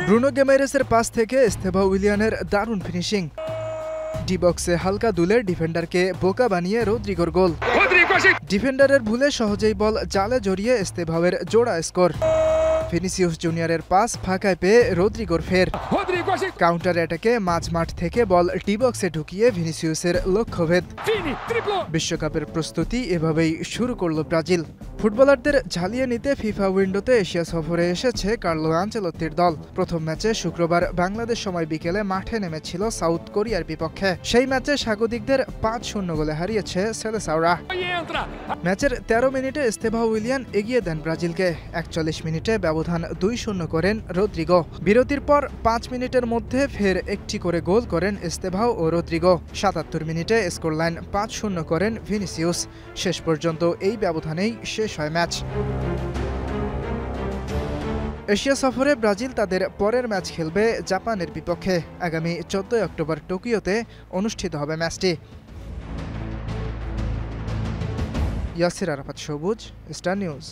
Bruno গেমারেসের pass থেকে Estêvão উইলিয়ানের দারুণ finishing. D বক্সে হালকা দুলে ডিফেন্ডারকে বোকা বানিয়ে রদ্রিগোর গোল। ডিফেন্ডারের ভুলে সহজেই বল জালে জড়িয়ে এস্তেভাওয়ের জোড়া স্কোর। ভিনিসিয়াস জুনিয়রের পাস ফাঁকায় পেয়ে রদ্রিগোর ফের। কাউন্টার অ্যাটাকে মাঝমাঠ থেকে বল ডি বক্সে ঢুকিয়ে ভিনিসিয়াসের লক্ষ্যভেদ। বিশ্বকাপের প্রস্তুতি এভাবেই শুরু করল ব্রাজিল। ফুটবলারদের ঝালিয়ে নিতে ফিফা উইন্ডোতে এশিয়া সফরে এসেছে কার্লো আনচেলত্তির দল। প্রথম ম্যাচে শুক্রবার বাংলাদেশ সময় বিকেলে মাঠে নেমেছিল সাউথ কোরিয়ার বিপক্ষে। সেই ম্যাচে স্বাগতিকদের ৫-০ গোলে হারিয়েছে সেলেসাওরা। ম্যাচের ১৩ মিনিটে এস্তেভাও উইলিয়ান এগিয়ে দেন ব্রাজিলকে। ৪১ মিনিটে ব্যবধান ২-০ করেন রদ্রিগো। বিরতির পর ৫ মিনিটের মধ্যে ফের একটি করে গোল করেন এস্তেভাও ও রদ্রিগো। ৭৭ মিনিটে স্কোরলাইন ৫-০ করেন ভিনিসিয়াস। শেষ পর্যন্ত এই ব্যবধানেই শেষ হয় ম্যাচ। এশিয়া সফরে ব্রাজিল তাদের পরের ম্যাচ খেলবে জাপানের বিপক্ষে। আগামী ১৪ অক্টোবর টোকিওতে অনুষ্ঠিত হবে ম্যাচটি। ইয়াসির আরাফাত সবুজ, স্টার নিউজ।